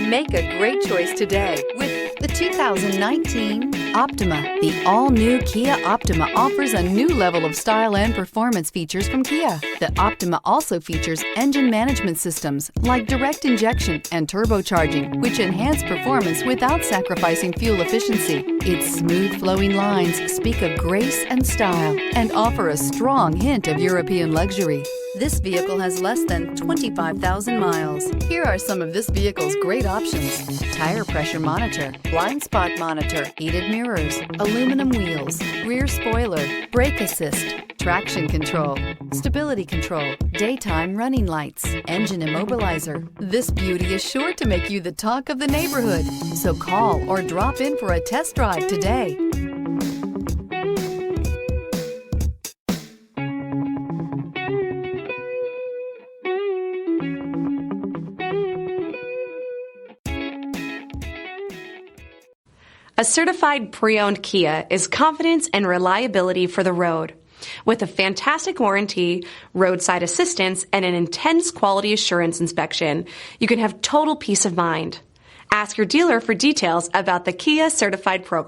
Make a great choice today with the 2019 Optima. The all-new Kia Optima offers a new level of style and performance features from Kia. The Optima also features engine management systems like direct injection and turbocharging, which enhance performance without sacrificing fuel efficiency. Its smooth flowing lines speak of grace and style and offer a strong hint of European luxury. This vehicle has less than 25,000 miles. Here are some of this vehicle's great options: tire pressure monitor, blind spot monitor, heated mirrors, aluminum wheels, rear spoiler, brake assist, traction control, stability control, daytime running lights, engine immobilizer. This beauty is sure to make you the talk of the neighborhood. So call or drop in for a test drive today. A certified pre-owned Kia is confidence and reliability for the road. With a fantastic warranty, roadside assistance, and an intense quality assurance inspection, you can have total peace of mind. Ask your dealer for details about the Kia Certified program.